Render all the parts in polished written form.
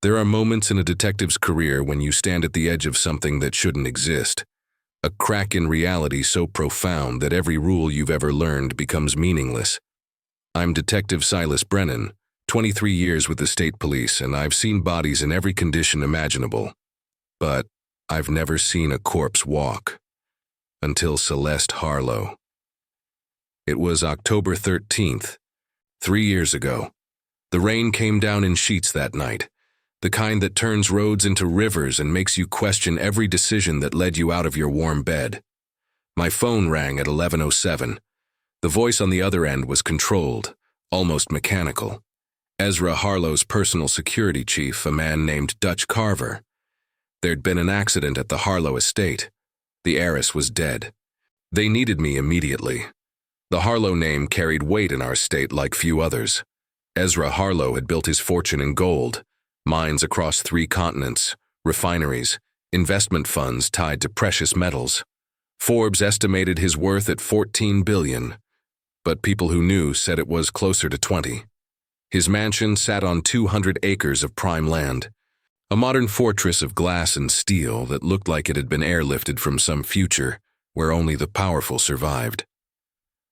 There are moments in a detective's career when you stand at the edge of something that shouldn't exist. A crack in reality so profound that every rule you've ever learned becomes meaningless. I'm Detective Silas Brennan, 23 years with the state police, and I've seen bodies in every condition imaginable. But I've never seen a corpse walk. Until Celeste Harlow. It was October 13th, 3 years ago. The rain came down in sheets that night, the kind that turns roads into rivers and makes you question every decision that led you out of your warm bed. My phone rang at 11:07. The voice on the other end was controlled, almost mechanical. Ezra Harlow's personal security chief, a man named Dutch Carver. There'd been an accident at the Harlow estate. The heiress was dead. They needed me immediately. The Harlow name carried weight in our state like few others. Ezra Harlow had built his fortune in gold, mines across 3 continents, refineries, investment funds tied to precious metals. Forbes estimated his worth at $14 billion, but people who knew said it was closer to 20. His mansion sat on 200 acres of prime land, a modern fortress of glass and steel that looked like it had been airlifted from some future where only the powerful survived.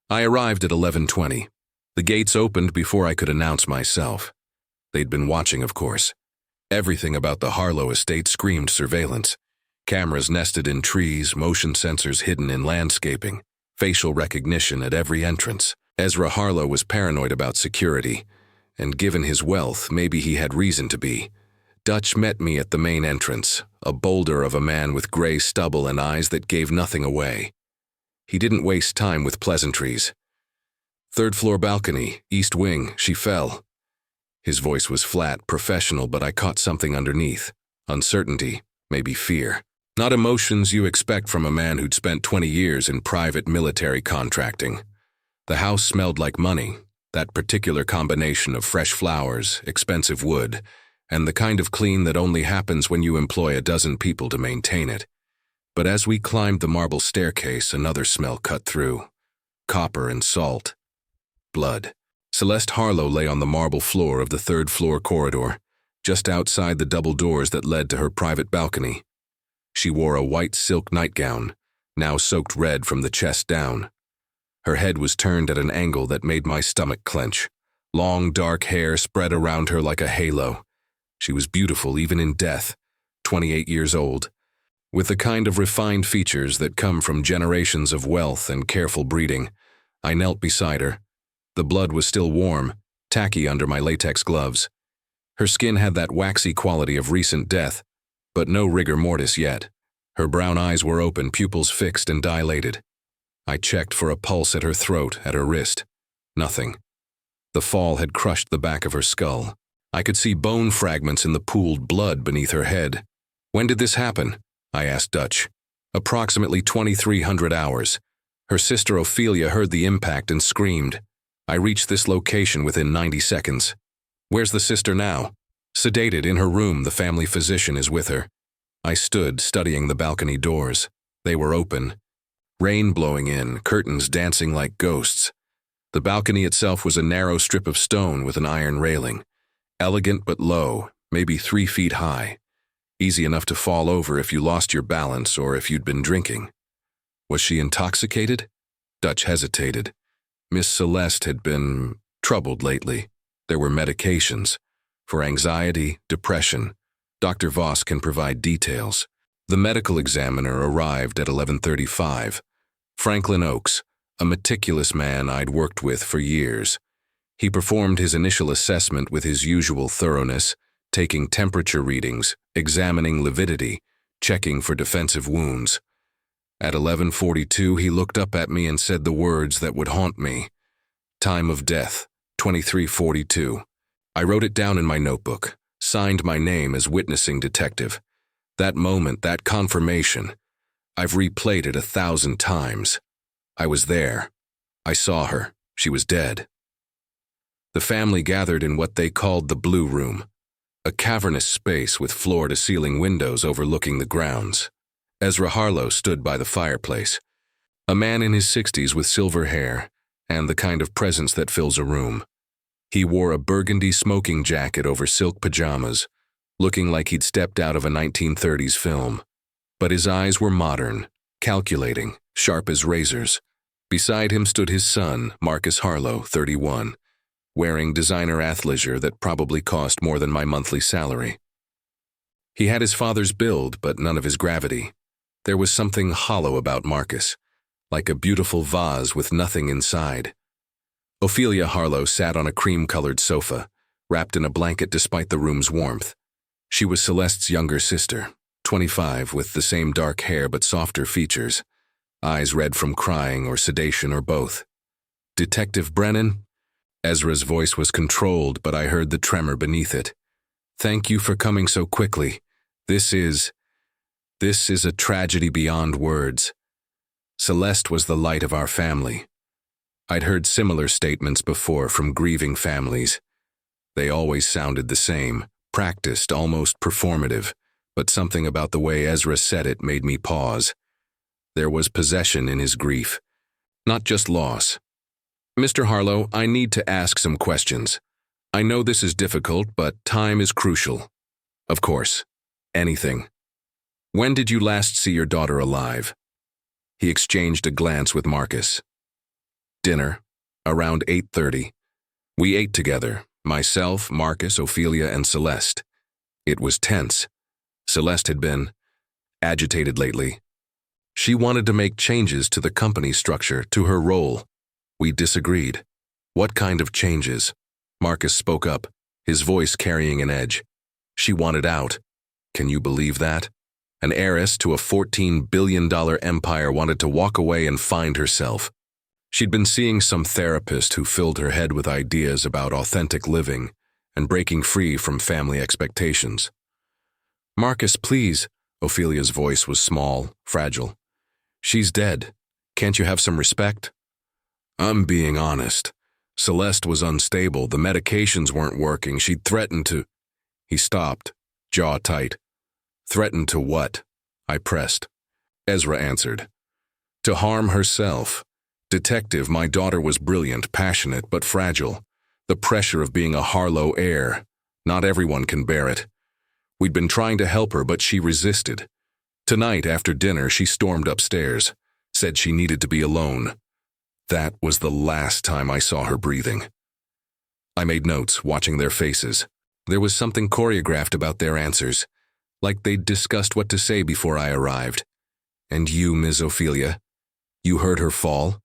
I arrived at 11:20. The gates opened before I could announce myself. They'd been watching, of course. Everything about the Harlow estate screamed surveillance. Cameras nested in trees, motion sensors hidden in landscaping, facial recognition at every entrance. Ezra Harlow was paranoid about security, and given his wealth, maybe he had reason to be. Dutch met me at the main entrance, a boulder of a man with gray stubble and eyes that gave nothing away. He didn't waste time with pleasantries. "Third floor balcony, east wing, she fell." His voice was flat, professional, but I caught something underneath. Uncertainty, maybe fear. Not emotions you expect from a man who'd spent 20 years in private military contracting. The house smelled like money, that particular combination of fresh flowers, expensive wood, and the kind of clean that only happens when you employ a dozen people to maintain it. But as we climbed the marble staircase, another smell cut through. Copper and salt. Blood. Celeste Harlow lay on the marble floor of the 3rd floor corridor, just outside the double doors that led to her private balcony. She wore a white silk nightgown, now soaked red from the chest down. Her head was turned at an angle that made my stomach clench. Long, dark hair spread around her like a halo. She was beautiful even in death, 28 years old, with the kind of refined features that come from generations of wealth and careful breeding. I knelt beside her. The blood was still warm, tacky under my latex gloves. Her skin had that waxy quality of recent death, but no rigor mortis yet. Her brown eyes were open, pupils fixed and dilated. I checked for a pulse at her throat, at her wrist. Nothing. The fall had crushed the back of her skull. I could see bone fragments in the pooled blood beneath her head. "When did this happen?" I asked Dutch. "Approximately 2300 hours. Her sister Ophelia heard the impact and screamed. I reached this location within 90 seconds. Where's the sister now?" "Sedated in her room. The family physician is with her." I stood, studying the balcony doors. They were open. Rain blowing in, curtains dancing like ghosts. The balcony itself was a narrow strip of stone with an iron railing. Elegant but low, maybe 3 feet high. Easy enough to fall over if you lost your balance or if you'd been drinking. Was she intoxicated? Dutch hesitated. Miss Celeste had been troubled lately. There were medications. For anxiety, depression. Dr. Voss can provide details. The medical examiner arrived at 11:35. Franklin Oakes, a meticulous man I'd worked with for years. He performed his initial assessment with his usual thoroughness, taking temperature readings, examining lividity, checking for defensive wounds. At 11:42, he looked up at me and said the words that would haunt me. Time of death, 23:42. I wrote it down in my notebook, signed my name as witnessing detective. That moment, that confirmation, I've replayed it 1,000 times. I was there. I saw her. She was dead. The family gathered in what they called the Blue Room, a cavernous space with floor-to-ceiling windows overlooking the grounds. Ezra Harlow stood by the fireplace, a man in his 60s with silver hair and the kind of presence that fills a room. He wore a burgundy smoking jacket over silk pajamas, looking like he'd stepped out of a 1930s film. But his eyes were modern, calculating, sharp as razors. Beside him stood his son, Marcus Harlow, 31, wearing designer athleisure that probably cost more than my monthly salary. He had his father's build, but none of his gravity. There was something hollow about Marcus, like a beautiful vase with nothing inside. Ophelia Harlow sat on a cream-colored sofa, wrapped in a blanket despite the room's warmth. She was Celeste's younger sister, 25, with the same dark hair but softer features, eyes red from crying or sedation or both. "Detective Brennan?" Ezra's voice was controlled, but I heard the tremor beneath it. "Thank you for coming so quickly. This is a tragedy beyond words." Celeste was the light of our family. I'd heard similar statements before from grieving families. They always sounded the same, practiced, almost performative, but something about the way Ezra said it made me pause. There was possession in his grief, not just loss. "Mr. Harlow, I need to ask some questions. I know this is difficult, but time is crucial." "Of course. Anything." "When did you last see your daughter alive?" He exchanged a glance with Marcus. "Dinner, around 8:30. We ate together, myself, Marcus, Ophelia, and Celeste. It was tense. Celeste had been agitated lately. She wanted to make changes to the company structure, to her role. We disagreed. "What kind of changes?" Marcus spoke up, his voice carrying an edge. "She wanted out. Can you believe that? An heiress to a $14 billion empire wanted to walk away and find herself. She'd been seeing some therapist who filled her head with ideas about authentic living and breaking free from family expectations." "Marcus, please." Ophelia's voice was small, fragile. "She's dead. Can't you have some respect?" "I'm being honest. Celeste was unstable. The medications weren't working. She'd threatened to—" He stopped, jaw tight. "Threatened to what?" I pressed. Ezra answered. "To harm herself. Detective, my daughter was brilliant, passionate, but fragile. The pressure of being a Harlow heir. Not everyone can bear it. We'd been trying to help her, but she resisted. Tonight, after dinner, she stormed upstairs, said she needed to be alone. That was the last time I saw her breathing." I made notes, watching their faces. There was something choreographed about their answers, like they'd discussed what to say before I arrived. "And you, Ms. Ophelia, you heard her fall?"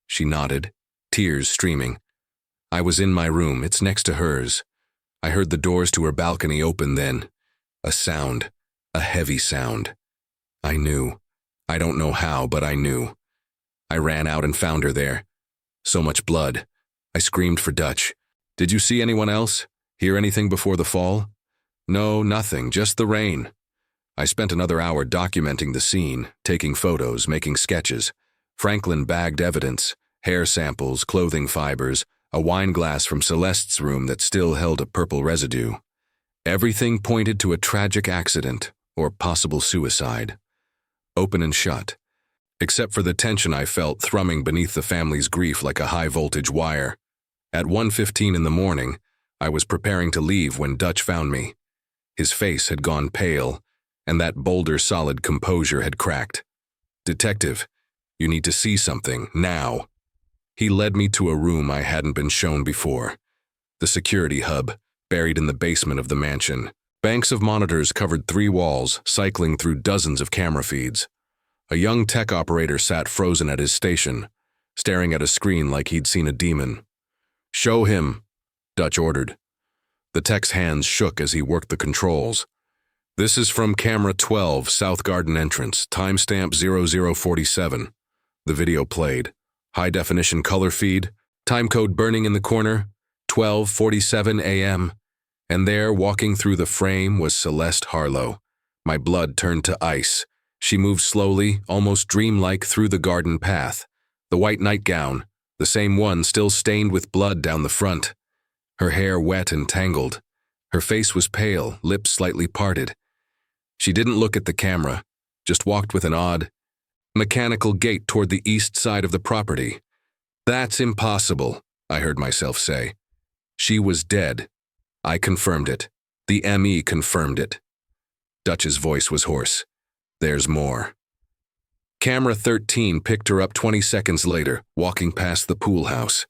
She nodded, tears streaming. "I was in my room, it's next to hers. I heard the doors to her balcony open then. A sound, a heavy sound. I knew. I don't know how, but I knew. I ran out and found her there. So much blood. I screamed for Dutch. Did you see anyone else? Hear anything before the fall?" "No, nothing, just the rain." I spent another hour documenting the scene, taking photos, making sketches. Franklin bagged evidence, hair samples, clothing fibers, a wine glass from Celeste's room that still held a purple residue. Everything pointed to a tragic accident or possible suicide. Open and shut, except for the tension I felt thrumming beneath the family's grief like a high-voltage wire. At 1:15 in the morning, I was preparing to leave when Dutch found me. His face had gone pale, and that boulder-solid composure had cracked. "Detective, you need to see something, now." He led me to a room I hadn't been shown before. The security hub, buried in the basement of the mansion. Banks of monitors covered 3 walls, cycling through dozens of camera feeds. A young tech operator sat frozen at his station, staring at a screen like he'd seen a demon. "Show him," Dutch ordered. The tech's hands shook as he worked the controls. "This is from camera 12, South Garden entrance, timestamp 0047. The video played. High-definition color feed, timecode burning in the corner, 12:47 a.m. And there, walking through the frame, was Celeste Harlow. My blood turned to ice. She moved slowly, almost dreamlike, through the garden path. The white nightgown, the same one still stained with blood down the front. Her hair wet and tangled. Her face was pale, lips slightly parted. She didn't look at the camera, just walked with an odd, mechanical gait toward the east side of the property. "That's impossible," I heard myself say. She was dead. I confirmed it. The ME confirmed it. Dutch's voice was hoarse. There's more. Camera 13 picked her up 20 seconds later, walking past the pool house.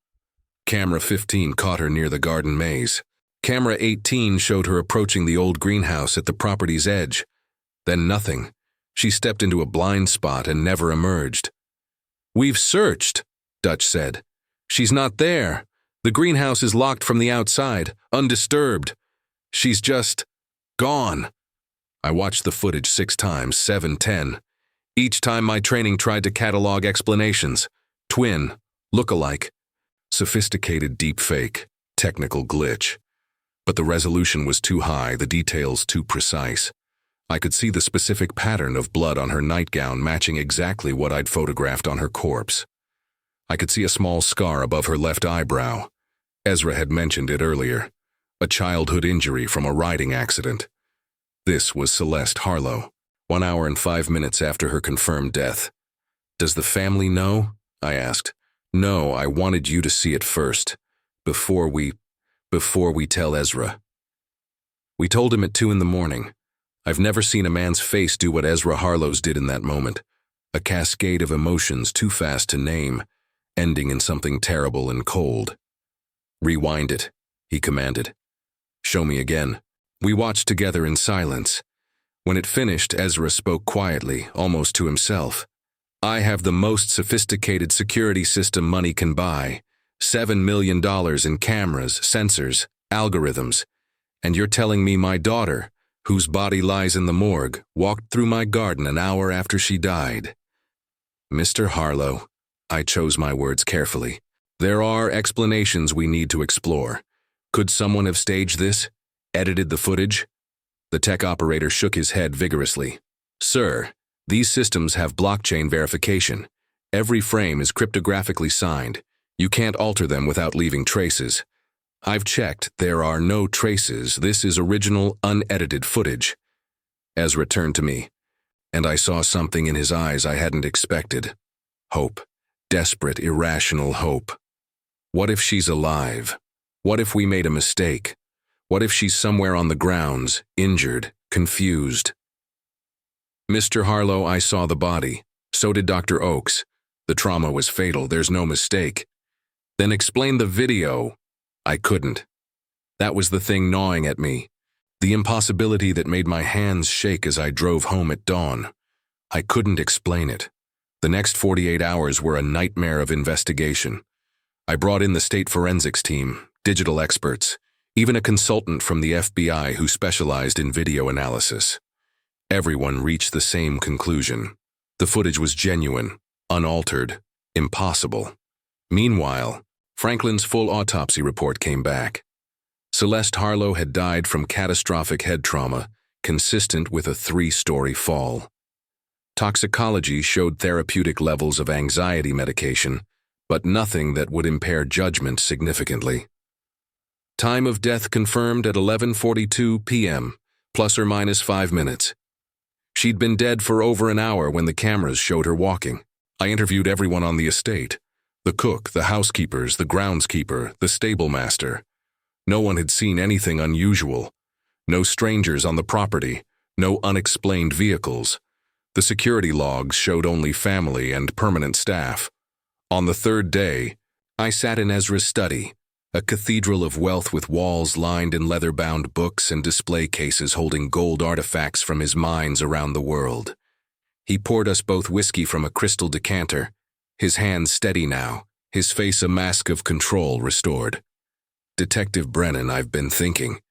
Camera 15 caught her near the garden maze. Camera 18 showed her approaching the old greenhouse at the property's edge. Then nothing. She stepped into a blind spot and never emerged. "We've searched," Dutch said. "She's not there. The greenhouse is locked from the outside, undisturbed. She's just gone." I watched the footage 6 times, 7, 10. Each time my training tried to catalog explanations. Twin, look-alike, sophisticated deepfake, technical glitch. But the resolution was too high, the details too precise. I could see the specific pattern of blood on her nightgown matching exactly what I'd photographed on her corpse. I could see a small scar above her left eyebrow. Ezra had mentioned it earlier. A childhood injury from a riding accident. This was Celeste Harlow, 1 hour and 5 minutes after her confirmed death. "Does the family know?" I asked. "No, I wanted you to see it first, before we tell Ezra." We told him at 2 in the morning. I've never seen a man's face do what Ezra Harlow's did in that moment. A cascade of emotions too fast to name, ending in something terrible and cold. "Rewind it," he commanded. "Show me again." We watched together in silence. When it finished, Ezra spoke quietly, almost to himself. "I have the most sophisticated security system money can buy. $7 million in cameras, sensors, algorithms. And you're telling me my daughter, whose body lies in the morgue, walked through my garden an hour after she died." "Mr. Harlow," I chose my words carefully, "there are explanations we need to explore. Could someone have staged this? Edited the footage?" The tech operator shook his head vigorously. "Sir, these systems have blockchain verification. Every frame is cryptographically signed. You can't alter them without leaving traces. I've checked, there are no traces. This is original, unedited footage." Ezra turned to me, and I saw something in his eyes I hadn't expected. Hope. Desperate, irrational hope. What if she's alive? What if we made a mistake? What if she's somewhere on the grounds, injured, confused? "Mr. Harlow, I saw the body. So did Dr. Oakes. The trauma was fatal, there's no mistake." "Then explain the video." I couldn't. That was the thing gnawing at me. The impossibility that made my hands shake as I drove home at dawn. I couldn't explain it. The next 48 hours were a nightmare of investigation. I brought in the state forensics team, digital experts, even a consultant from the FBI who specialized in video analysis. Everyone reached the same conclusion. The footage was genuine, unaltered, impossible. Meanwhile, Franklin's full autopsy report came back. Celeste Harlow had died from catastrophic head trauma, consistent with a 3-story fall. Toxicology showed therapeutic levels of anxiety medication, but nothing that would impair judgment significantly. Time of death confirmed at 11:42 p.m., plus or minus 5 minutes. She'd been dead for over an hour when the cameras showed her walking. I interviewed everyone on the estate. The cook, the housekeepers, the groundskeeper, the stable master. No one had seen anything unusual. No strangers on the property, no unexplained vehicles. The security logs showed only family and permanent staff. On the 3rd day, I sat in Ezra's study, a cathedral of wealth with walls lined in leather-bound books and display cases holding gold artifacts from his mines around the world. He poured us both whiskey from a crystal decanter, his hands steady now, his face a mask of control restored. "Detective Brennan, I've been thinking.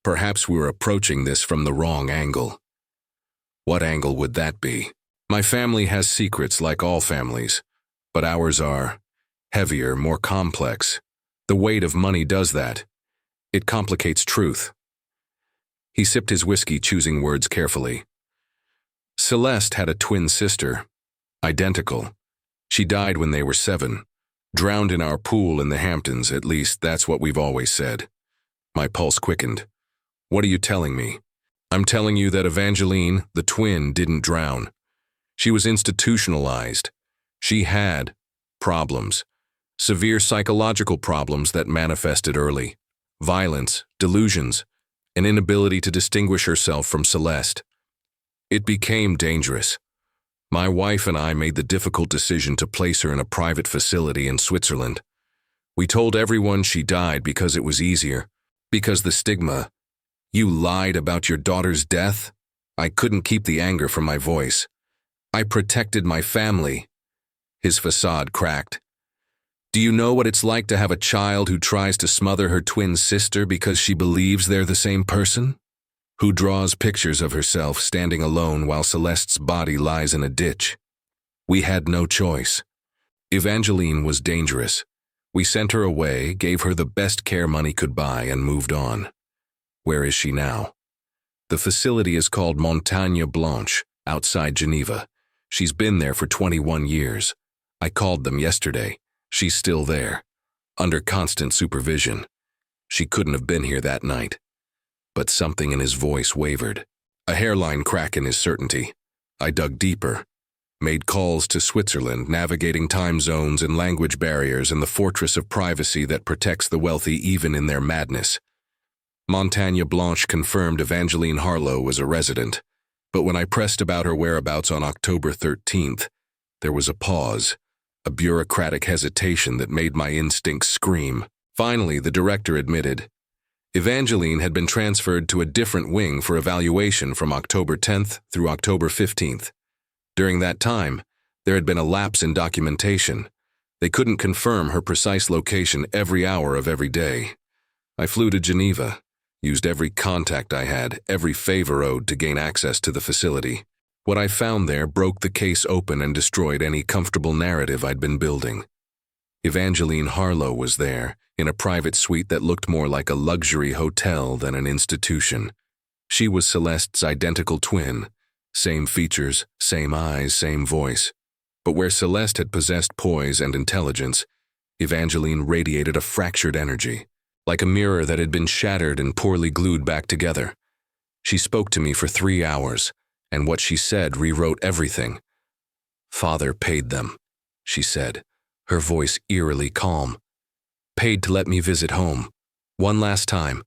Perhaps we're approaching this from the wrong angle." "What angle would that be?" "My family has secrets like all families, but ours are heavier, more complex. The weight of money does that. It complicates truth." He sipped his whiskey, choosing words carefully. "Celeste had a twin sister. Identical. She died when they were 7. Drowned in our pool in the Hamptons, at least that's what we've always said." My pulse quickened. "What are you telling me?" "I'm telling you that Evangeline, the twin, didn't drown. She was institutionalized. She had problems. Severe psychological problems that manifested early. Violence, delusions, an inability to distinguish herself from Celeste. It became dangerous. My wife and I made the difficult decision to place her in a private facility in Switzerland. We told everyone she died because it was easier, because the stigma. You lied about your daughter's death? I couldn't keep the anger from my voice. I protected my family. His facade cracked. Do you know what it's like to have a child who tries to smother her twin sister because she believes they're the same person? Who draws pictures of herself standing alone while Celeste's body lies in a ditch? We had no choice. Evangeline was dangerous. We sent her away, gave her the best care money could buy, and moved on. Where is she now? The facility is called Montagne Blanche, outside Geneva. She's been there for 21 years. I called them yesterday. She's still there, under constant supervision. She couldn't have been here that night. But something in his voice wavered, a hairline crack in his certainty. I dug deeper, made calls to Switzerland, navigating time zones and language barriers and the fortress of privacy that protects the wealthy even in their madness. Montagne Blanche confirmed Evangeline Harlow was a resident, but when I pressed about her whereabouts on October 13th, there was a pause, a bureaucratic hesitation that made my instincts scream. Finally, the director admitted. Evangeline had been transferred to a different wing for evaluation from October 10th through October 15th. During that time, there had been a lapse in documentation. They couldn't confirm her precise location every hour of every day. I flew to Geneva, used every contact I had, every favor owed to gain access to the facility. What I found there broke the case open and destroyed any comfortable narrative I'd been building. Evangeline Harlow was there, in a private suite that looked more like a luxury hotel than an institution. She was Celeste's identical twin, same features, same eyes, same voice. But where Celeste had possessed poise and intelligence, Evangeline radiated a fractured energy, like a mirror that had been shattered and poorly glued back together. She spoke to me for 3 hours, and what she said rewrote everything. Father paid them, she said, her voice eerily calm. Paid to let me visit home. One last time.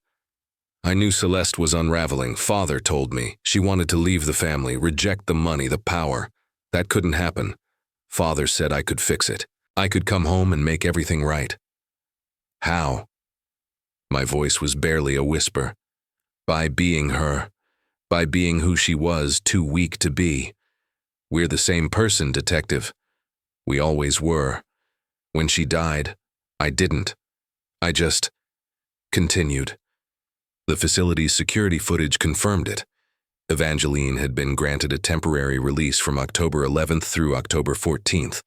I knew Celeste was unraveling. Father told me she wanted to leave the family, reject the money, the power. That couldn't happen. Father said I could fix it. I could come home and make everything right. How? My voice was barely a whisper. By being her. By being who she was, too weak to be. We're the same person, detective. We always were. When she died, I didn't. I just continued. The facility's security footage confirmed it. Evangeline had been granted a temporary release from October 11th through October 14th,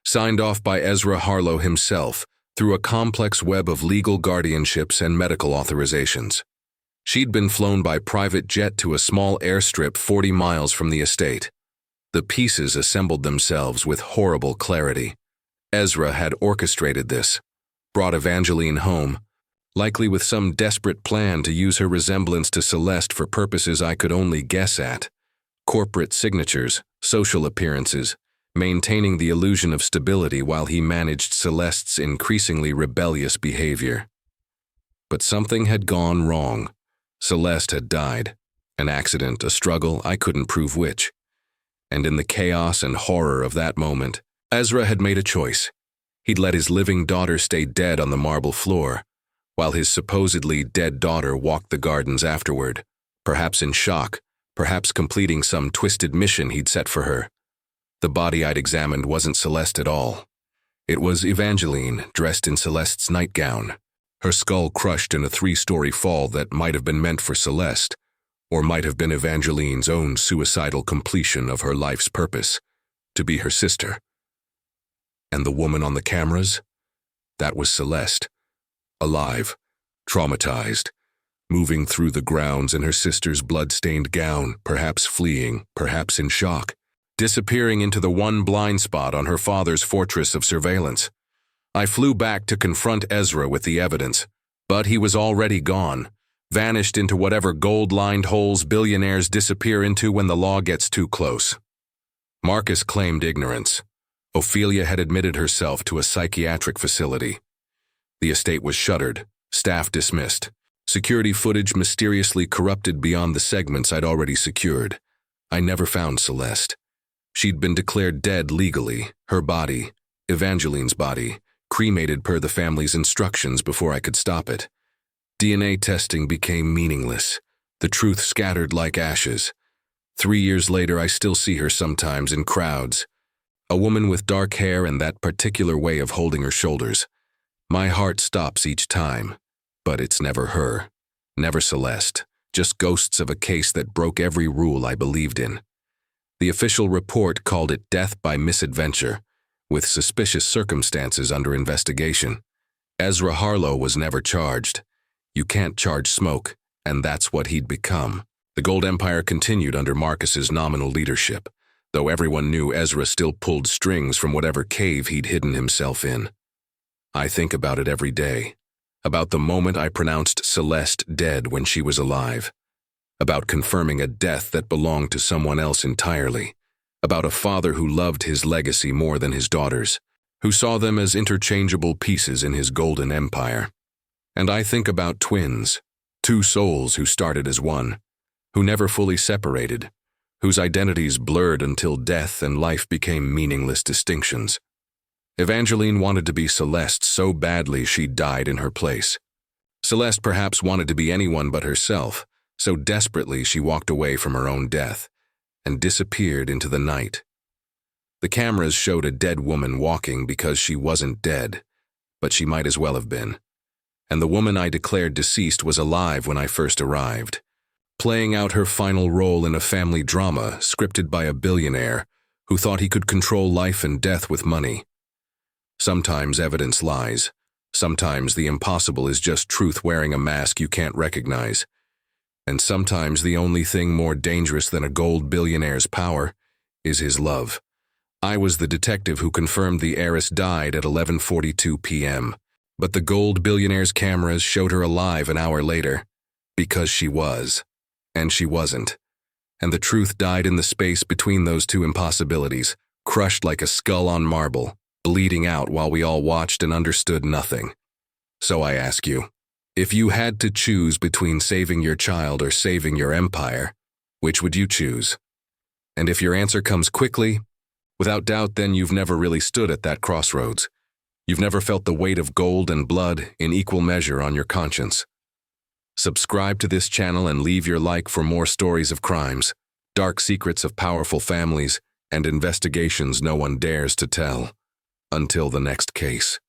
signed off by Ezra Harlow himself through a complex web of legal guardianships and medical authorizations. She'd been flown by private jet to a small airstrip 40 miles from the estate. The pieces assembled themselves with horrible clarity. Ezra had orchestrated this, brought Evangeline home, likely with some desperate plan to use her resemblance to Celeste for purposes I could only guess at. Corporate signatures, social appearances, maintaining the illusion of stability while he managed Celeste's increasingly rebellious behavior. But something had gone wrong. Celeste had died. An accident, a struggle, I couldn't prove which. And in the chaos and horror of that moment, Ezra had made a choice. He'd let his living daughter stay dead on the marble floor, while his supposedly dead daughter walked the gardens afterward, perhaps in shock, perhaps completing some twisted mission he'd set for her. The body I'd examined wasn't Celeste at all. It was Evangeline, dressed in Celeste's nightgown, her skull crushed in a 3-story fall that might have been meant for Celeste, or might have been Evangeline's own suicidal completion of her life's purpose, to be her sister. And the woman on the cameras? That was Celeste, alive, traumatized, moving through the grounds in her sister's blood-stained gown, perhaps fleeing, perhaps in shock, disappearing into the one blind spot on her father's fortress of surveillance. I flew back to confront Ezra with the evidence, but he was already gone, vanished into whatever gold-lined holes billionaires disappear into when the law gets too close. Marcus claimed ignorance. Ophelia had admitted herself to a psychiatric facility. The estate was shuttered, staff dismissed. Security footage mysteriously corrupted beyond the segments I'd already secured. I never found Celeste. She'd been declared dead legally, her body, Evangeline's body, cremated per the family's instructions before I could stop it. DNA testing became meaningless, the truth scattered like ashes. 3 years later, I still see her sometimes in crowds. A woman with dark hair and that particular way of holding her shoulders. My heart stops each time, but it's never her, never Celeste, just ghosts of a case that broke every rule I believed in. The official report called it death by misadventure, with suspicious circumstances under investigation. Ezra Harlow was never charged. You can't charge smoke, and that's what he'd become. The Gold Empire continued under Marcus's nominal leadership, though everyone knew Ezra still pulled strings from whatever cave he'd hidden himself in. I think about it every day, about the moment I pronounced Celeste dead when she was alive, about confirming a death that belonged to someone else entirely, about a father who loved his legacy more than his daughters, who saw them as interchangeable pieces in his golden empire. And I think about twins, two souls who started as one, who never fully separated, whose identities blurred until death and life became meaningless distinctions. Evangeline wanted to be Celeste so badly she died in her place. Celeste perhaps wanted to be anyone but herself, so desperately she walked away from her own death and disappeared into the night. The cameras showed a dead woman walking because she wasn't dead, but she might as well have been. And the woman I declared deceased was alive when I first arrived, playing out her final role in a family drama scripted by a billionaire who thought he could control life and death with money. Sometimes evidence lies. Sometimes the impossible is just truth wearing a mask you can't recognize. And sometimes the only thing more dangerous than a gold billionaire's power is his love. I was the detective who confirmed the heiress died at 11:42 p.m., but the gold billionaire's cameras showed her alive an hour later, because she was. And she wasn't. And the truth died in the space between those two impossibilities, crushed like a skull on marble, bleeding out while we all watched and understood nothing. So I ask you, if you had to choose between saving your child or saving your empire, which would you choose? And if your answer comes quickly, without doubt, then you've never really stood at that crossroads. You've never felt the weight of gold and blood in equal measure on your conscience. Subscribe to this channel and leave your like for more stories of crimes, dark secrets of powerful families, and investigations no one dares to tell. Until the next case.